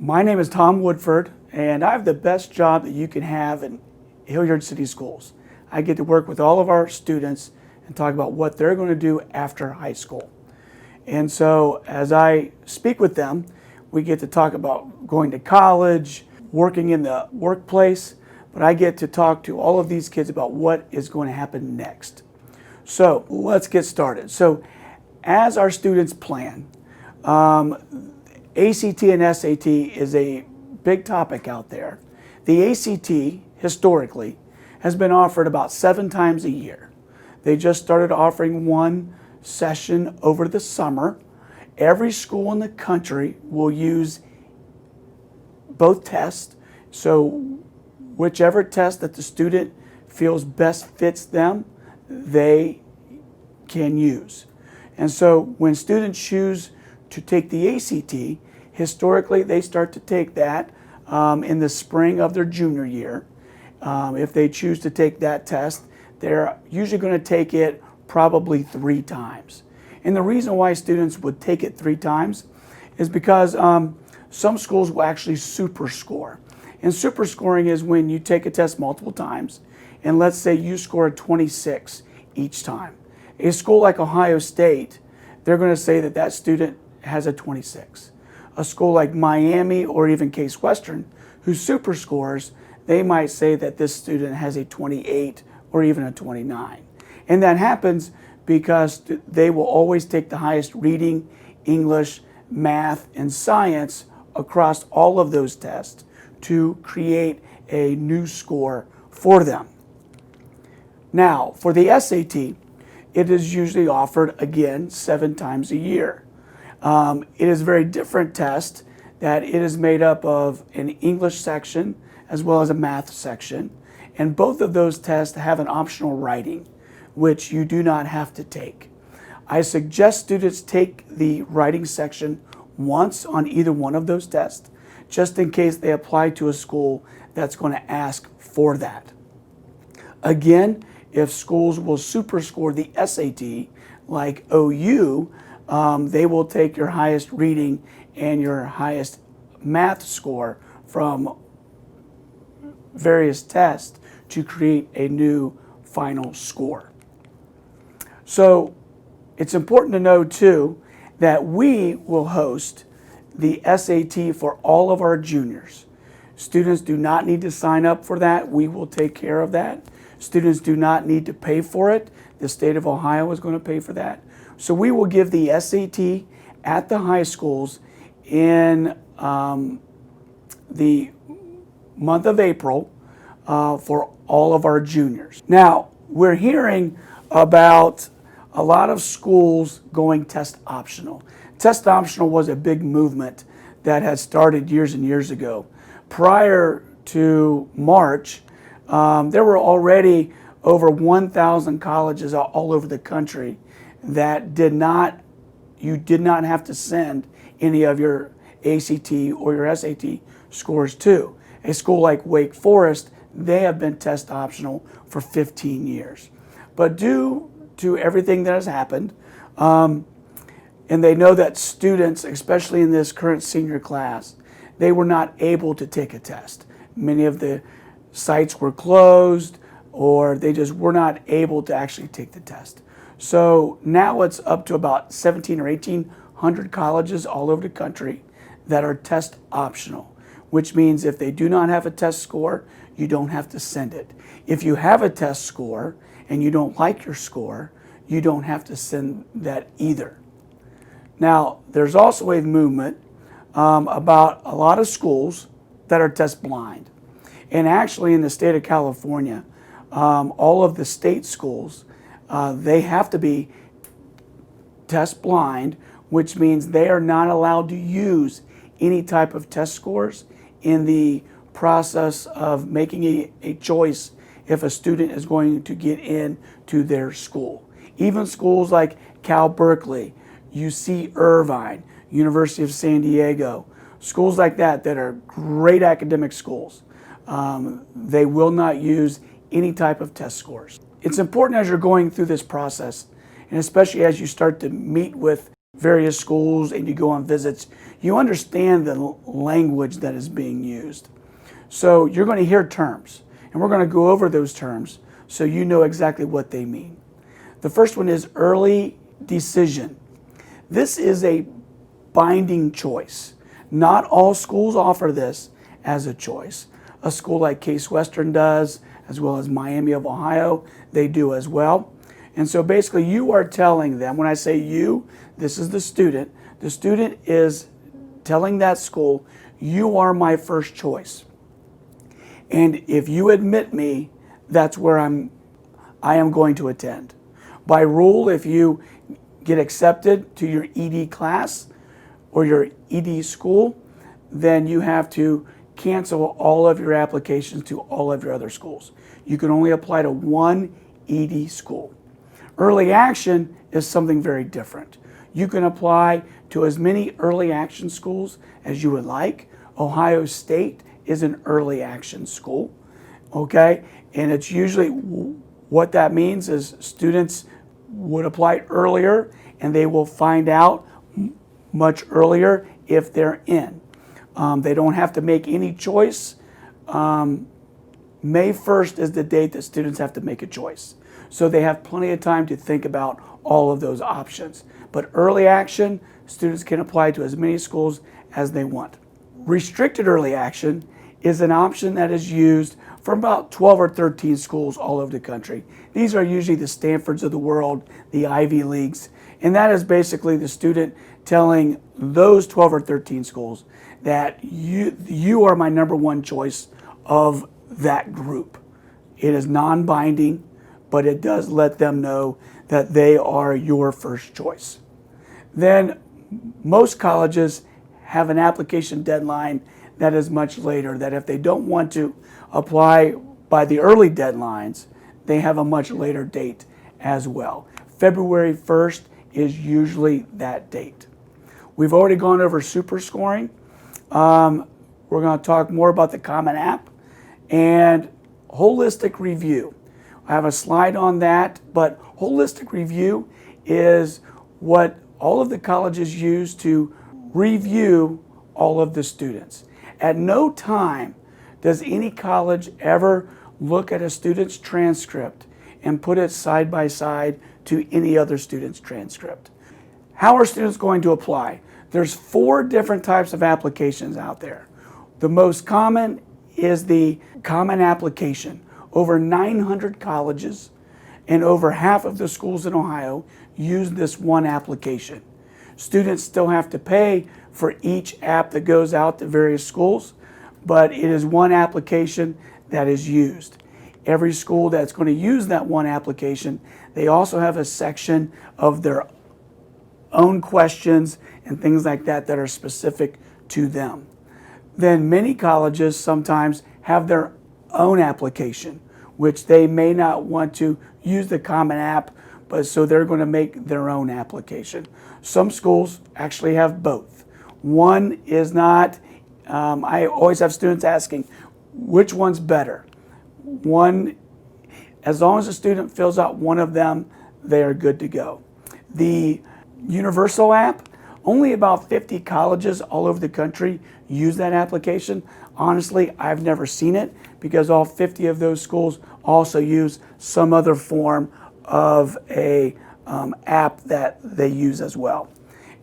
My name is Tom Woodford, and I have the best job that you can have in Hilliard City Schools. I get to work with all of our students and talk about what they're going to do after high school. And so as I speak with them, we get to talk about going to college, working in the workplace, but I get to talk to all of these kids about what is going to happen next. So let's get started. So as our students plan, ACT and SAT is a big topic out there. The ACT, historically, has been offered about 7 times a year. They just started offering one session over the summer. Every school in the country will use both tests. So whichever test that the student feels best fits them, they can use. And so when students choose to take the ACT, historically they start to take that in the spring of their junior year. If they choose to take that test, they're usually going to take it probably 3 times. And the reason why students would take it 3 times is because some schools will actually super score. And super scoring is when you take a test multiple times, and let's say you score a 26 each time. A school like Ohio State, they're going to say that that student has a 26. A school like Miami or even Case Western, who super scores, they might say that this student has a 28 or even a 29. And that happens because they will always take the highest reading, English, math, and science across all of those tests to create a new score for them. Now, for the SAT, it is usually offered again 7 times a year. It is a very different test that it is made up of an English section as well as a math section. And both of those tests have an optional writing, which you do not have to take. I suggest students take the writing section once on either one of those tests, just in case they apply to a school that's going to ask for that. Again, if schools will super score the SAT, like OU, they will take your highest reading and your highest math score from various tests to create a new final score. So it's important to know too that we will host the SAT for all of our juniors. Students do not need to sign up for that. We will take care of that. Students do not need to pay for it. The state of Ohio is going to pay for that. So we will give the SAT at the high schools in the month of April for all of our juniors. Now, we're hearing about a lot of schools going test optional. Test optional was a big movement that had started years and years ago. Prior to March, there were already over 1,000 colleges all over the country that you did not have to send any of your ACT or your SAT scores to. A school like Wake Forest, they have been test optional for 15 years. But due to everything that has happened, and they know that students, especially in this current senior class, they were not able to take a test. Many of the sites were closed, or they just were not able to actually take the test. So now it's up to about 17 or 1,800 colleges all over the country that are test optional, which means if they do not have a test score, you don't have to send it. If you have a test score and you don't like your score, you don't have to send that either. Now, there's also a movement about a lot of schools that are test blind. And actually in the state of California, all of the state schools, they have to be test blind, which means they are not allowed to use any type of test scores in the process of making a choice if a student is going to get into their school. Even schools like Cal Berkeley, UC Irvine, University of San Diego, schools like that are great academic schools, they will not use any type of test scores. It's important as you're going through this process, and especially as you start to meet with various schools and you go on visits, you understand the language that is being used. So you're going to hear terms, and we're going to go over those terms so you know exactly what they mean. The first one is early decision. This is a binding choice. Not all schools offer this as a choice. A school like Case Western does, as well as Miami of Ohio, they do as well. And so basically you are telling them, when I say you, this is the student is telling that school, you are my first choice. And if you admit me, that's where I am going to attend. By rule, if you get accepted to your ED class or your ED school, then you have to cancel all of your applications to all of your other schools. You can only apply to one ED school. Early action is something very different. You can apply to as many early action schools as you would like. Ohio State is an early action school, okay? And it's usually, what that means is students would apply earlier and they will find out much earlier if they're in. They don't have to make any choice. May 1st is the date that students have to make a choice. So they have plenty of time to think about all of those options. But early action, students can apply to as many schools as they want. Restricted early action is an option that is used for about 12 or 13 schools all over the country. These are usually the Stanfords of the world, the Ivy Leagues, and that is basically the student telling those 12 or 13 schools that you are my number one choice of that group. It is non-binding, but it does let them know that they are your first choice. Then most colleges have an application deadline that is much later, that if they don't want to apply by the early deadlines, they have a much later date as well. February 1st is usually that date. We've already gone over super scoring. We're going to talk more about the Common App and holistic review. I have a slide on that, but holistic review is what all of the colleges use to review all of the students. At no time does any college ever look at a student's transcript and put it side by side to any other student's transcript. How are students going to apply? There's 4 different types of applications out there. The most common is the Common Application. Over 900 colleges and over half of the schools in Ohio use this one application. Students still have to pay for each app that goes out to various schools, but it is one application that is used. Every school that's going to use that one application, they also have a section of their own questions and things like that that are specific to them. Then many colleges sometimes have their own application, which they may not want to use the Common App, but so they're going to make their own application. Some schools actually have both. One is not, I always have students asking, which one's better? One, as long as a student fills out one of them, they are good to go. The Universal app, only about 50 colleges all over the country use that application. Honestly, I've never seen it because all 50 of those schools also use some other form of a app that they use as well.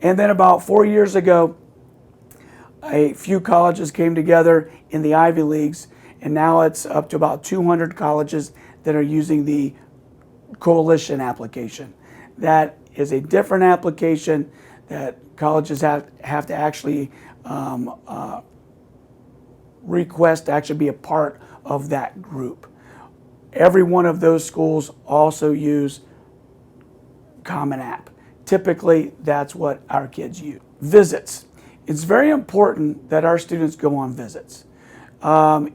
And then about 4 years ago, a few colleges came together in the Ivy Leagues, and now it's up to about 200 colleges that are using the Coalition application. That is a different application that colleges have to actually request to actually be a part of that group. Every one of those schools also use Common App. Typically, that's what our kids use. Visits. It's very important that our students go on visits.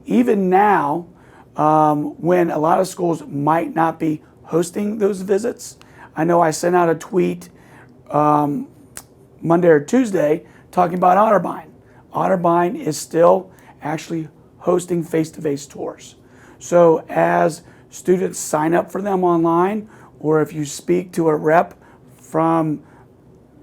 Even now, when a lot of schools might not be hosting those visits, I know I sent out a tweet Monday or Tuesday talking about Otterbein. Otterbein is still actually hosting face-to-face tours. So as students sign up for them online, or if you speak to a rep from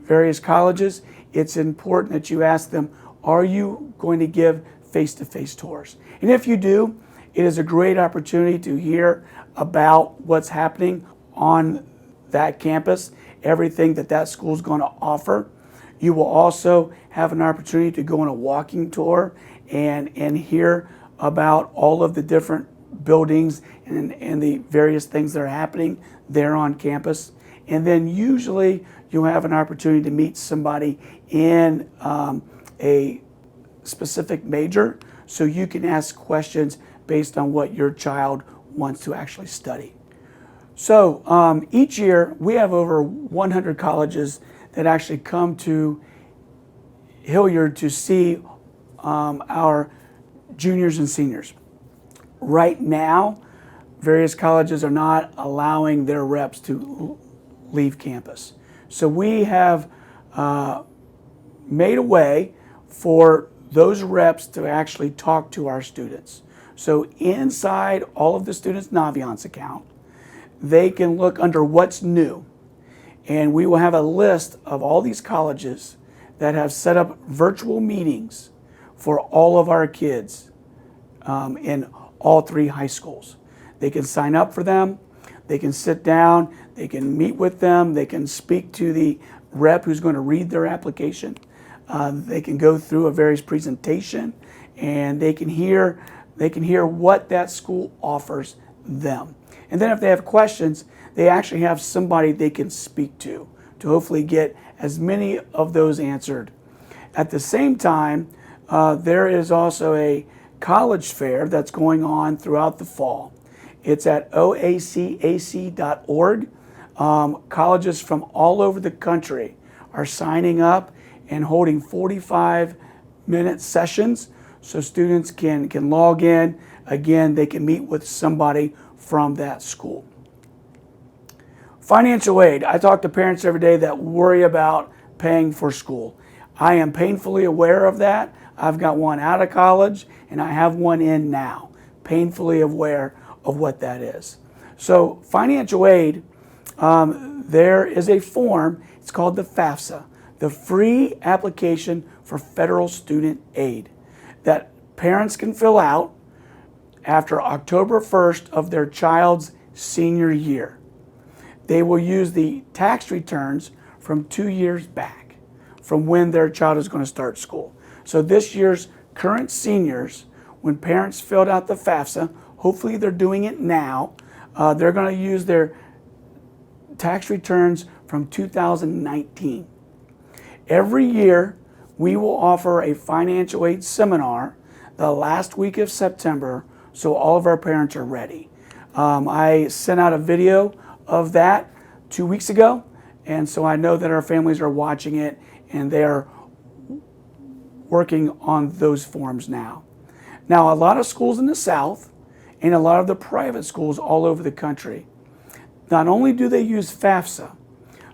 various colleges, it's important that you ask them, are you going to give face-to-face tours? And if you do, it is a great opportunity to hear about what's happening on that campus, everything that that school is going to offer. You will also have an opportunity to go on a walking tour and hear about all of the different buildings and the various things that are happening there on campus. And then usually you'll have an opportunity to meet somebody in a specific major, so you can ask questions based on what your child wants to actually study. So each year we have over 100 colleges that actually come to Hilliard to see our juniors and seniors. Right now, various colleges are not allowing their reps to leave campus. So we have made a way for those reps to actually talk to our students. So inside all of the students' Naviance account, they can look under what's new. And we will have a list of all these colleges that have set up virtual meetings for all of our kids in all 3 high schools. They can sign up for them, they can sit down, they can meet with them, they can speak to the rep who's going to read their application. They can go through a various presentation, and they can hear what that school offers them. And then if they have questions, they actually have somebody they can speak to hopefully get as many of those answered. At the same time, there is also a college fair that's going on throughout the fall. It's at oacac.org. Colleges from all over the country are signing up and holding 45-minute sessions so students can log in. Again, they can meet with somebody from that school. Financial aid. I talk to parents every day that worry about paying for school. I am painfully aware of that. I've got one out of college and I have one in now. Painfully aware of what that is. So financial aid, there is a form, it's called the FAFSA, the Free Application for Federal Student Aid, that parents can fill out after October 1st of their child's senior year. They will use the tax returns from 2 years back, from when their child is going to start school. So this year's current seniors, when parents filled out the FAFSA, hopefully they're doing it now, they're going to use their tax returns from 2019. Every year, we will offer a financial aid seminar the last week of September so all of our parents are ready. I sent out a video of that 2 weeks ago, and so I know that our families are watching it and they are working on those forms now. Now, a lot of schools in the South and a lot of the private schools all over the country, not only do they use FAFSA,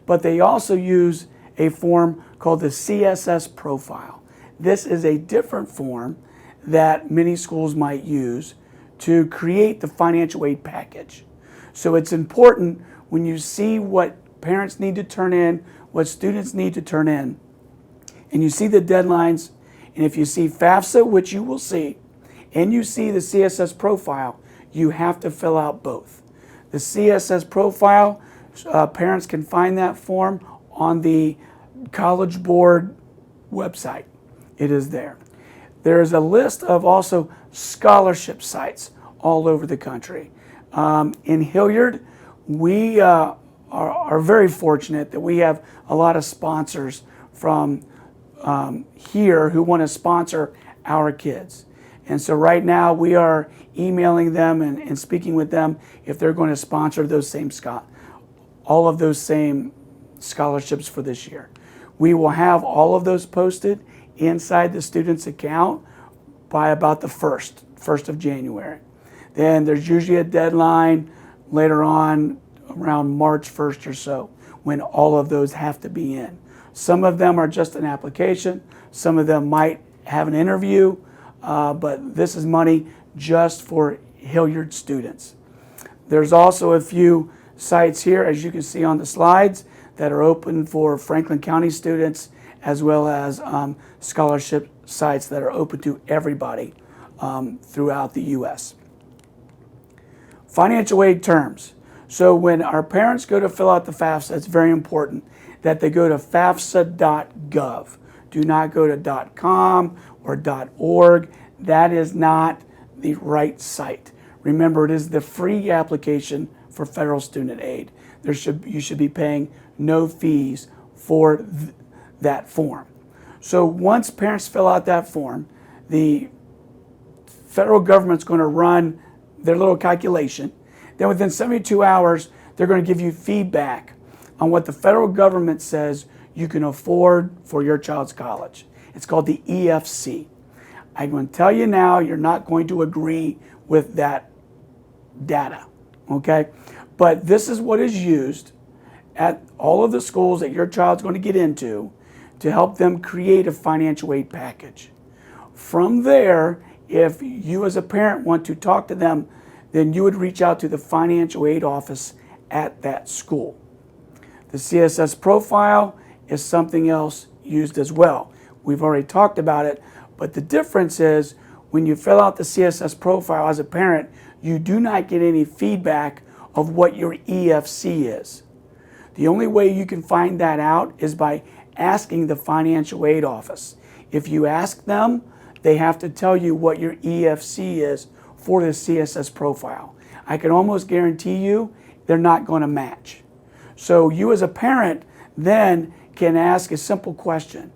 but they also use a form called the CSS profile. This is a different form that many schools might use to create the financial aid package. So it's important when you see what parents need to turn in, what students need to turn in, and you see the deadlines, and if you see FAFSA, which you will see, and you see the CSS profile, you have to fill out both. The CSS profile, parents can find that form on the College Board website. It is there. There is a list of also scholarship sites all over the country. In Hilliard, we are very fortunate that we have a lot of sponsors from here who want to sponsor our kids. And so right now we are emailing them and speaking with them if they're going to sponsor those same all of those same scholarships for this year. We will have all of those posted inside the student's account by about the 1st of January. Then there's usually a deadline later on around March 1st or so when all of those have to be in. Some of them are just an application. Some of them might have an interview, but this is money just for Hilliard students. There's also a few sites here, as you can see on the slides, that are open for Franklin County students, as well as scholarship sites that are open to everybody throughout the U.S. Financial aid terms. So when our parents go to fill out the FAFSA, it's very important that they go to fafsa.gov. Do not go to .com or .org. That is not the right site. Remember, it is the free application for federal student aid. You should be paying no fees for that form. So once parents fill out that form, the federal government's going to run their little calculation. Then within 72 hours, they're going to give you feedback on what the federal government says you can afford for your child's college. It's called the EFC. I'm going to tell you now, you're not going to agree with that data, okay? But this is what is used at all of the schools that your child's going to get into to help them create a financial aid package. From there, if you as a parent want to talk to them, then you would reach out to the financial aid office at that school. The CSS profile is something else used as well. We've already talked about it, but the difference is when you fill out the CSS profile as a parent, you do not get any feedback of what your EFC is. The only way you can find that out is by asking the financial aid office. If you ask them, they have to tell you what your EFC is for the CSS profile. I can almost guarantee you they're not going to match. So you as a parent then can ask a simple question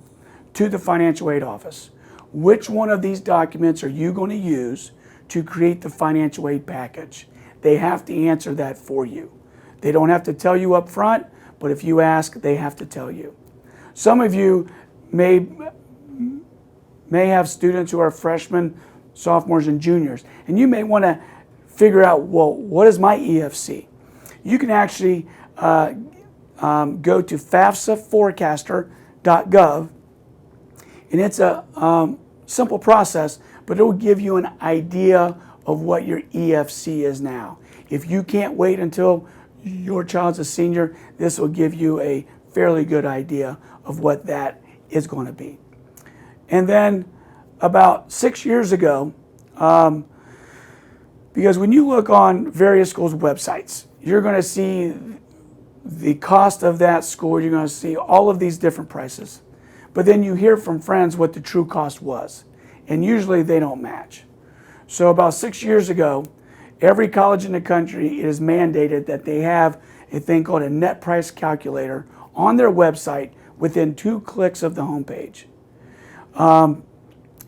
to the financial aid office. Which one of these documents are you going to use to create the financial aid package? They have to answer that for you. They don't have to tell you up front, but if you ask, they have to tell you. Some of you may have students who are freshmen, sophomores, and juniors, and you may want to figure out, well, what is my EFC? You can actually go to fafsaforecaster.gov, and it's a simple process, but it will give you an idea of what your EFC is now. If you can't wait until your child's a senior, this will give you a fairly good idea of what that is going to be. And then about 6 years ago, because when you look on various schools' websites, you're going to see the cost of that school, you're going to see all of these different prices. But then you hear from friends what the true cost was, and usually they don't match. So about 6 years ago, every college in the country is mandated that they have a thing called a net price calculator on their website within 2 clicks of the homepage.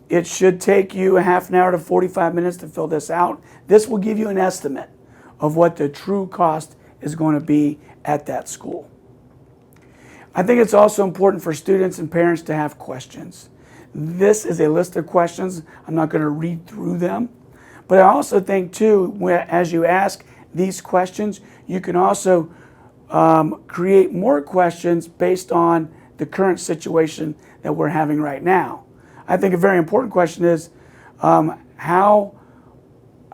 It should take you a half an hour to 45 minutes to fill this out. This will give you an estimate of what the true cost is going to be at that school. I think it's also important for students and parents to have questions. This is a list of questions. I'm not going to read through them. But I also think, too, as you ask these questions, you can also create more questions based on the current situation that we're having right now. I think a very important question is, how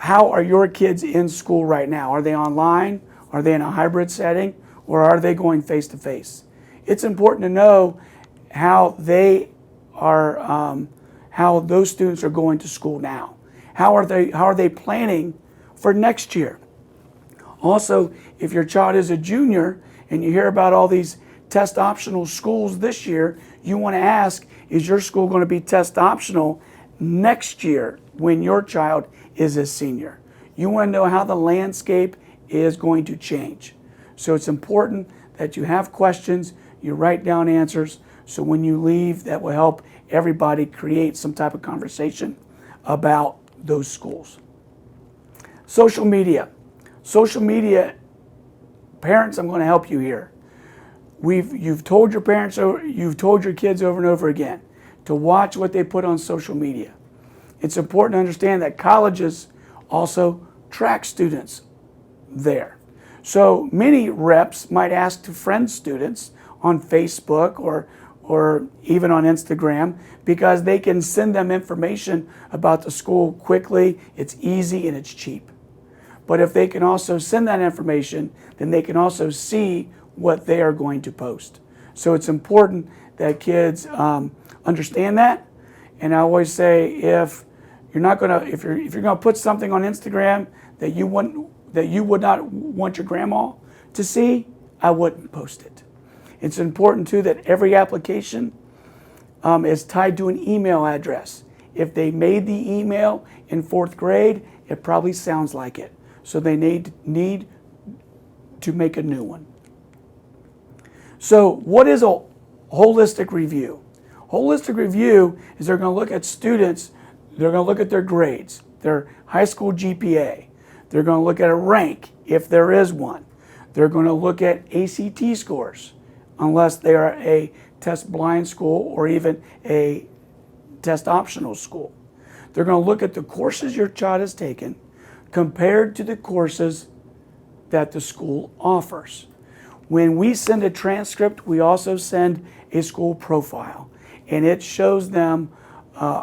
are your kids in school right now? Are they online? Are they in a hybrid setting? Or are they going face-to-face? It's important to know how they are, how those students are going to school now. How are they planning for next year? Also, if your child is a junior and you hear about all these test optional schools this year, you want to ask, is your school going to be test optional next year when your child is a senior? You want to know how the landscape is going to change. So it's important that you have questions, you write down answers, so when you leave, that will help everybody create some type of conversation about those schools. Social media. Social media, parents, I'm going to help you here. You've told your parents, you've told your kids over and over again to watch what they put on social media. It's important to understand that colleges also track students there. So many reps might ask to friend students on Facebook or even on Instagram, because they can send them information about the school quickly, it's easy, and it's cheap. But if they can also send that information, then they can also see what they are going to post. So it's important that kids understand that. And I always say, if you're gonna put something on Instagram that you would not want your grandma to see, I wouldn't post it. It's important too that every application is tied to an email address. If they made the email in 4th grade, it probably sounds like it. So they need to make a new one. So what is a holistic review? Holistic review is they're going to look at students, they're going to look at their grades, their high school GPA. They're going to look at a rank, if there is one. They're going to look at ACT scores, unless they are a test blind school or even a test optional school. They're going to look at the courses your child has taken compared to the courses that the school offers. When we send a transcript, we also send a school profile, and it shows them,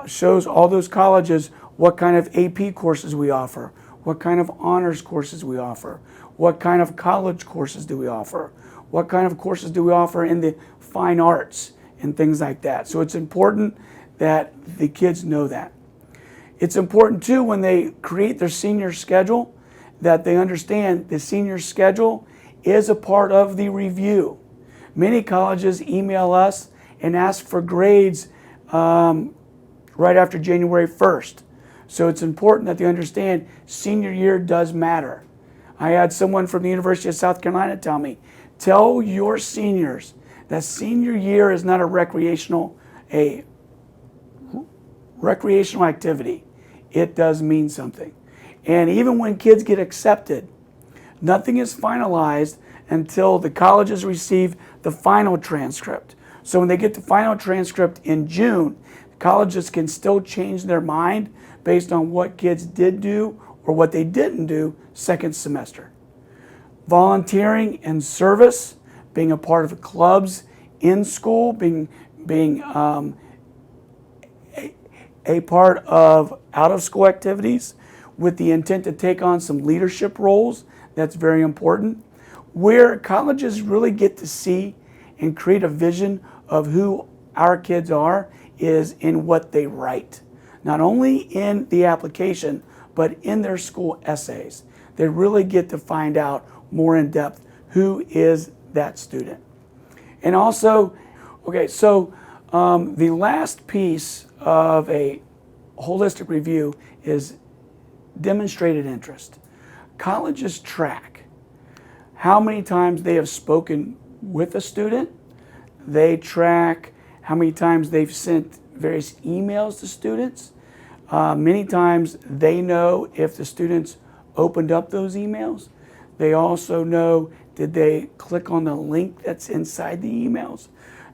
shows all those colleges what kind of AP courses we offer, what kind of honors courses we offer, what kind of college courses do we offer, what kind of courses do we offer in the fine arts and things like that. So it's important that the kids know that. It's important too when they create their senior schedule that they understand the senior schedule is a part of the review. Many colleges email us and ask for grades right after January 1st. So it's important that they understand senior year does matter. I had someone from the University of South Carolina tell me, tell your seniors that senior year is not a recreational activity. It does mean something. And even when kids get accepted, nothing is finalized until the colleges receive the final transcript. So when they get the final transcript in June, colleges can still change their mind based on what kids did do or what they didn't do second semester. Volunteering and service, being a part of clubs in school, being a part of out-of-school activities with the intent to take on some leadership roles. That's very important. Where colleges really get to see and create a vision of who our kids are is in what they write. Not only in the application, but in their school essays. They really get to find out more in depth who is that student. And also, okay, so the last piece of a holistic review is demonstrated interest. Colleges track how many times they have spoken with a student. They track how many times they've sent various emails to students. Many times they know if the students opened up those emails. They also know, did they click on the link that's inside the emails?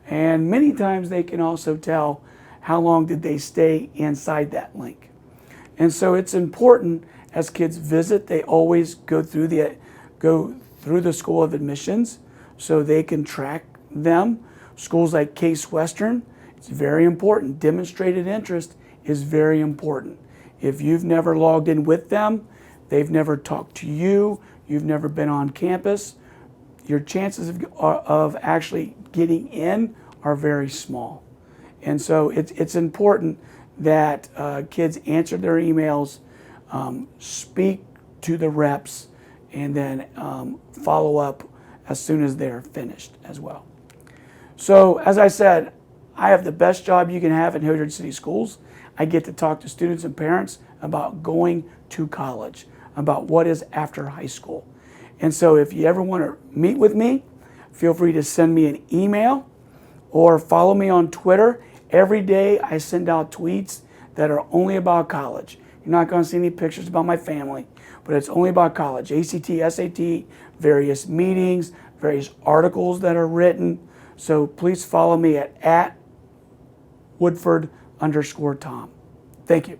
And many times they can also tell how long did they stay inside that link. And so it's important as kids visit, they always go through the School of Admissions so they can track them. Schools like Case Western, it's very important. Demonstrated interest is very important. If you've never logged in with them, they've never talked to you, you've never been on campus, your chances of actually getting in are very small. And so it's important that kids answer their emails, speak to the reps, and then follow up as soon as they're finished as well. So as I said, I have the best job you can have in Hilliard City Schools. I get to talk to students and parents about going to college, about what is after high school. And so if you ever want to meet with me, feel free to send me an email or follow me on Twitter. Every day I send out tweets that are only about college. You're not going to see any pictures about my family, but it's only about college. ACT, SAT, various meetings, various articles that are written. So please follow me at Woodford_Tom. Thank you.